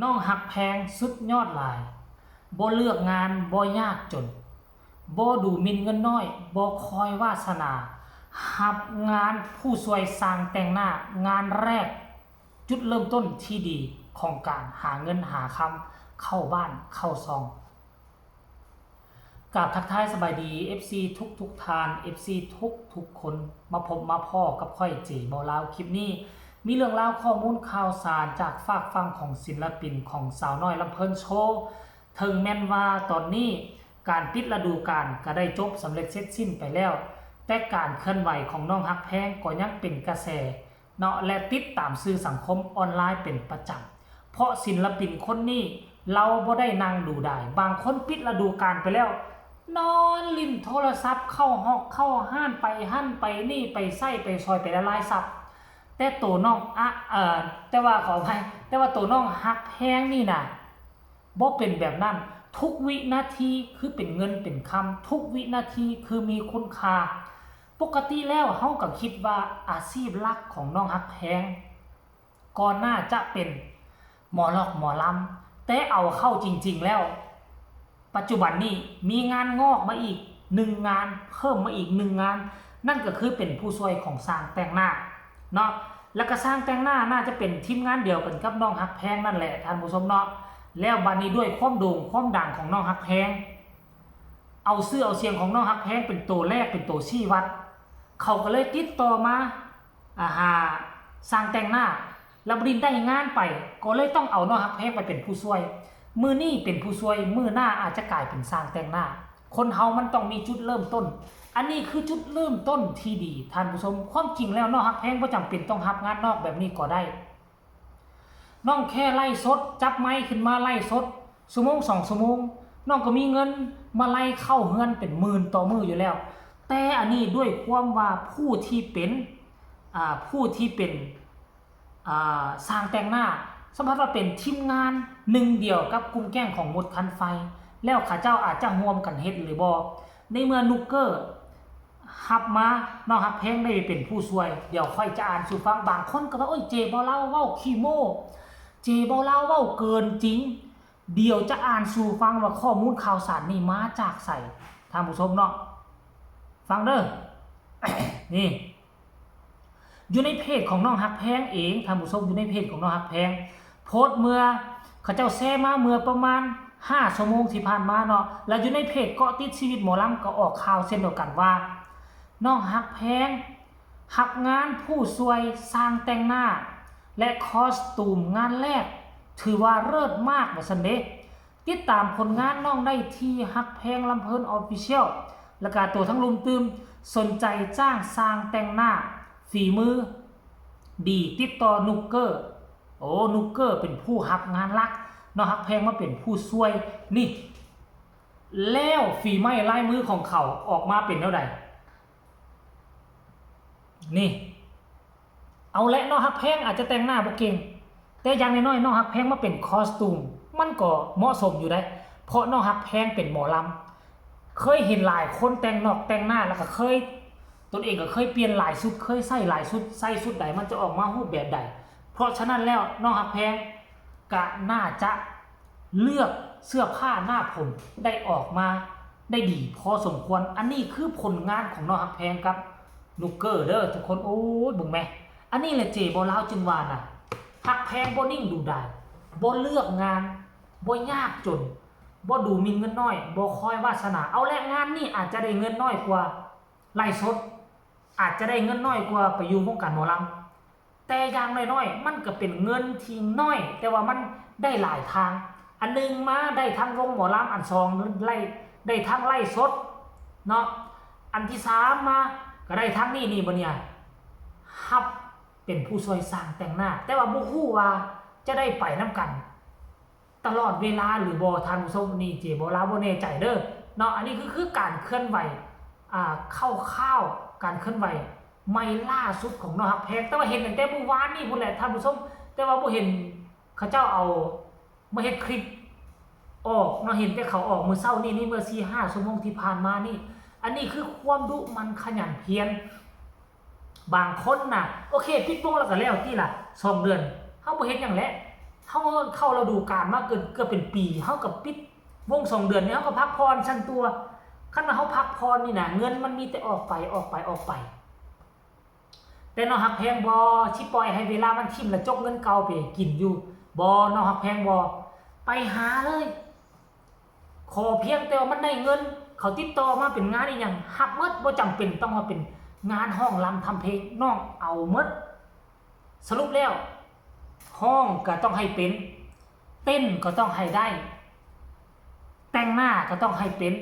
น้องหักแพงสุดยอดหลายบ่เลือกงานบ่ยากจนบ่ดูหมิ่นเงินน้อยบ่คอยวาสนาหับงานผู้ช่วยสร้างแต่งหน้างานแรกจุดเริ่มต้นที่ดีของการหาเงินหาคำเข้าบ้านเข้าซองกับทักทายสบายดี FC ทุกทาน FC ทุกคนมาพบมาพ่อกับค่อยจีเบาลาวคลิปนี้มีเรื่องราวข้อมูลข่าวสารจากฝากฟังของศิลปินของสาวน้อยลำเพิ่นโชว์ถึงแม้นว่าตอนนี้การปิดฤดูกาลก็ได้จบสำเร็จเสร็จสิ้นไปแล้วแต่การเคลื่อนไหวของน้องฮักแพงก็ยังเป็นกระแสเนาะและติดตามสื่อสังคมออนไลน์เป็นประจำเพราะศิลปินคนนี้เราบ่ได้นั่งดูได้บางคนปิดฤดูกาลไปแล้วนอนลิ้นโทรศัพท์เข้าห้องเข้าห้านไปหั่นไปนี่ไปไส้ไปซอยไปละลายซับแต่ตัวน้องแต่ว่าขออภัยแต่ว่าตัวน้องฮักแพงนี่น่ะบ่เป็นแบบนั้นทุกวินาทีคือเป็นเงินเป็นคำทุกวินาทีคือมีคุณค่าปกติแล้วเฮาก็คิดว่าอาชีพหลักของน้องฮักแพงก่อนหน้าจะเป็นหมอลอกหมอลำแต่เอาเข้าจริงๆแล้วปัจจุบันนี้มีงานงอกมาอีก1งานเพิ่มมาอีก1งานนั่นก็คือเป็นผู้ช่วยของสร้างแต่งหน้าเนาะแล้วก็สร้างแต่งหน้าน่าจะเป็นทีมงานเดียวกันกับน้องฮักแพงนั่นแหละท่านผู้ชมเนาะแล้วบัดนี้ด้วยความโด่งความดังของน้องฮักแพงเอาเสียงของน้องฮักแพงเป็นตัวแรกเป็นตัวชี้วัดเขาก็เลยติดต่อมาหาสร้างแต่งหน้าแล้วบรินได้งานไปก็เลยต้องเอาน้องฮักแพงไปเป็นผู้ช่วยมือนี่เป็นผู้ช่วยมือหน้าอาจจะกลายเป็นสร้างแต่งหน้าคนเฮามันต้องมีจุดเริ่มต้นอันนี้คือจุดเริ่มต้นที่ดีท่านผู้ชมความจริงแล้วน้องฮักแพงบ่จำเป็นต้องรับงานนอกแบบนี้ก็ได้น้องแค่ไล่สดจับไม้ขึ้นมาไล่สดชั่วโมง2ชั่วโมงน้องก็มีเงินมาไล่เข้าเฮือนเป็นหมื่นต่อมื้ออยู่แล้วแต่อันนี้ด้วยความว่าผู้ที่เป็นสร้างแต่งหน้าสมมติว่าเป็นทีมงานหนึ่งเดียวกับกลุ่มแก้งของมดคันไฟแล้วข้าเจ้าอาจจะร่วมกันเฮ็ดหรือบ่ในเมื่อนุกเกอร์ฮับมาน้องฮักแพงได้เป็นผู้ช่วยเดี๋ยวค่อยจะอ่านสู่ฟังบางคนก็ว่าโอ้ยเจบ่เล่าเว้าขี้โม้เจบ่เล่าเว้าเกินจริงเดี๋ยวจะอ่านสู่ฟังว่าข้อมูลข่าวสารนี่มาจากไสท่านผู้ชมเนาะฟังเด้อ นี่อยู่ในเพจของน้องฮักแพงเองท่านผู้ชมอยู่ในเพจของน้องฮักแพงโพสต์เมื่อเขาเจ้าแชร์มาเมื่อประมาณ5 ชั่วโมงที่ผ่านมาเนาะแล้วอยู่ในเพจเกาะติดชีวิตหมอลำก็ออกข่าวเช่นเดียวกันว่าน้องฮักแพงหับงานผู้ช่วยสร้างแต่งหน้าและคอสตูมงานแรกถือว่าเลิศมากว่าซั่นเด้ติดตามผลงานน้องได้ที่ฮักแพงลำเพิ่นออฟฟิเชียลแล้วก็ตัวทั้งลุมตืมสนใจจ้างสร้างแต่งหน้าฝีมือดีติดต่อนุกเกอร์นุกเกอร์เป็นผู้รับงานหลักน้องฮักแพงมาเป็นผู้ช่วยนี่แล้วฝีไม้ลายมือของเขาออกมาเป็นเท่าใดนี่เอาละน้องฮักแพงอาจจะแต่งหน้าบ่เก่งแต่อย่างน้อยๆน้องฮักแพงมาเป็นคอสตูมมันก็เหมาะสมอยู่ได้เพราะน้องฮักแพงเป็นหมอลำเคยเห็นหลายคนแต่งนอกแต่งหน้าแล้วก็เคยตนเองก็เคยเปลี่ยนหลายชุดเคยใส่หลายชุดใส่ชุดใดมันจะออกมารูปแบบใดเพราะฉะนั้นแล้วน้องฮักแพงก็น่าจะเลือกเสื้อผ้าหน้าผมได้ออกมาได้ดีพอสมควรอันนี้คือผลงานของน้องฮักแพงครับนุกเกอร์เด้อทุกคนโอ้ยบึงแม่อันนี้แหละเจบ่ลาวจึงว่าน่ะฮักแพงบ่นิ่งดูได้บ่เลือกงานบ่ยากจนบ่ดูหมิ่นเงินน้อยบ่คอยวาสนาเอาและงานนี่อาจจะได้เงินน้อยกว่าไล่สดอาจจะได้เงินน้อยกว่าไปอยู่วงการหมอลำแต่อย่างน้อยๆมันก็เป็นเงินที่น้อยแต่ว่ามันได้หลายทางอันนึงมาได้ทั้งวงหมอลำอัน2ไล่ได้ทั้งไล่สดเนาะอันที่3มาก็ได้ทั้งนี่บ่เนี่ยฮับเป็นผู้ช่วยสร้างแต่งหน้าแต่ว่าบ่ฮู้ว่าจะได้ไปนํกันตลอดเวลาหรือบ่ท่านผู้ชมนี่เจบ่ลาบ่แน่ใจเด้อเนาะอันนี้คือการเคลื่อนไหวคร่าวๆการเคลื่อนไหวไม่ล่าสุดของน้องฮักแพงแต่ว่าเห็นตั้งแต่เมื่อวานนี่พุ่นแหละท่านผู้ชมแต่ว่าบ่เห็นเขาเจ้าเอามาเฮ็ดคลิปออกเนาะเห็นแต่เขาออกมื้อเช้านี่เมื่อ 4-5 ชั่วโมงที่ผ่านมานี่อันนี้คือความดุมันขยันเพียรบางคนน่ะโอเคปิดโป้งแล้วก็แล้วที่ล่ะ2 เดือนเฮาบ่เฮ็ดหยังแหละ เฮาเข้าฤดูกาลมาเกือบเป็นปีเฮากับปิดวง2 เดือนนี้เฮาก็พักผ่อนชั้นตัวคันว่าเฮาพักผ่อนนี่น่ะเงินมันมีแต่ออกไปแต่เนาะฮักแพงบ่สิปล่อยให้เวลามันทิ่มแล้วจกเงินเก่าไปกินอยู่บ่เนาะฮักแพงบ่ไปหาเลยขอเพียงแต่ว่ามันได้เงินเขาติดต่อมาเป็นงานอีหยังรับหมดบ่จำเป็นต้องมาเป็นงานห้องรำทำเพลงน้องเอาหมดสรุปแล้วห้องก็ต้องให้เป็นเต้นก็ต้องให้ได้แต่งหน้าก็ต้องให้เป็น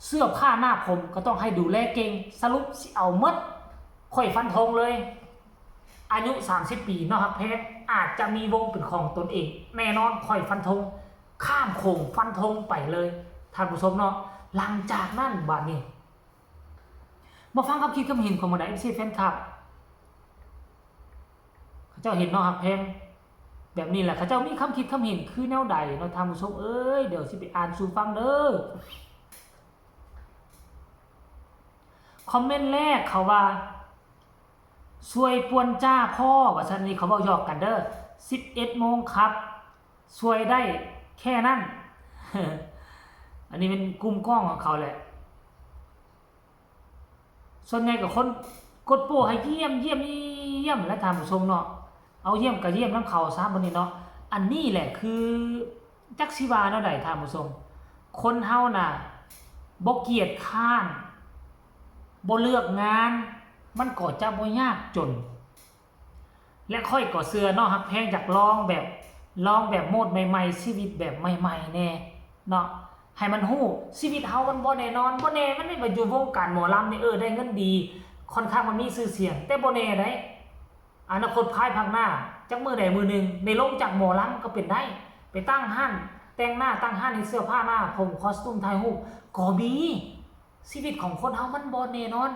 เสื้อผ้าหน้าผมก็ต้องให้ดูแลเก่งสรุปสิเอาหมดค่อยฟันธงเลยอายุ30 ปีเนาะฮักแพงอาจจะมีวงเป็นของตนเองแน่นอนค่อยฟันธงข้ามโขงฟันธงไปเลยท่านผู้ชมเนาะหลังจากนั้นบัดนี้มาฟังคำคิดคำเห็นของบรรดา FC แฟนคลับเขาเจ้าเห็นเนาะฮักแพงแบบนี้แหละเขาเจ้ามีคำคิดคำเห็นคือแนวใดเนาะท่านผู้ชมเอ้ยเดี๋ยวสิไปอ่านสู่ฟังเด้อคอมเมนต์แรกเขาว่าสวยปวนจ้าพ่อว่าซั่นนี่เขาเว้าหยอกกันเด้อ 11 โมงครับสวยได้แค่นั้น อันนี้เป็นกลุ่มกล้องของเขาแหละส่วนใหญ่กับคนกดโป้ให้เยี่ยมและท่านผู้ชมเนาะเอาเยี่ยมกับเยี่ยมน้ำเขาซะบัดนี้เนาะอันนี้แหละคือจักสิว่าแนวใดท่านผู้ชมคนเฮาน่ะบ่เกียจค้านบ่เลือกงานมันก็จะบ่ยากจนและค่อยก็เชื่อเนาะฮักแพงจากลองแบบโหมดใหม่ๆชีวิตแบบใหม่ๆแน่เนาะให้มันฮู้ชีวิตเฮามันบ่แน่นอนบ่แน่มันไม่ว่าอยู่วงการหมอลำนี่ได้เงินดีค่อนข้างมันมีชื่อเสียงแต่บ่แน่ได้อนาคตภายภาคหน้าจักมื้อใดมื้อหนึ่งได้ลงจากหมอลำก็เป็นได้ไปตั้งห้านแต่งหน้าตั้งห้านในเสื้อผ้าหน้าผมคอสตูมถ่ายรูปก็มีชีวิตของคนเฮามันบ่แน่นอน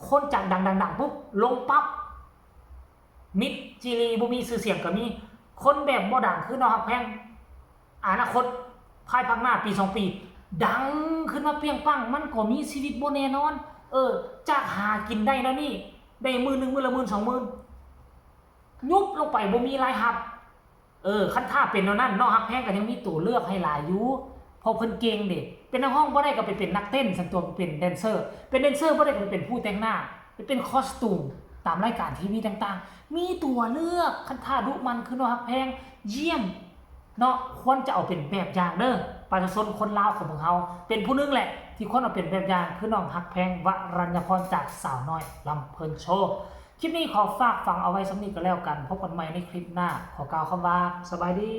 คนจากดังปุ๊บลงปั๊บมิดจีรีบ่มีชื่อเสียงก็มีคนแบบบ่ดังคือน้องฮักแพงอนาคตภายภาคหน้าปี2 ปีดังขึ้นมาเปรี้ยงปังมันก็มีชีวิตบ่แน่นอนจากหากินได้แล้วนี่ได้มื้อนึงมื้อละ10,000 20,000ยุบลงไปบ่มีรายรับคันท่าเป็นเท่านั้นน้องฮักแพงก็ยังมีตัวเลือกให้หลายอยู่พอเพิ่นเก่งเด้เป็นนักร้องบ่ได้ก็ไปเป็นนักเต้นสันตัวเป็นแดนเซอร์บ่ได้ก็ไปเป็นผู้แต่งหน้าไปเป็นคอสตูมตามรายการทีวีต่างๆมีตัวเลือกคันท่าดุมันคือน้องฮักแพงเยี่ยมเนาะควรจะเอาเป็นแบบอย่างเด้อประชาชนคนลาวของเฮาเป็นผู้นึงแหละที่ควรเอาเป็นแบบอย่างคือน้องฮักแพงวรัญญพรจากสาวน้อยลำเพิ่นโชว์คลิปนี้ขอฝากฟังเอาไว้สำนี้ก็แล้วกันพบกันใหม่ในคลิปหน้าขอกล่าวคำว่าสบายดี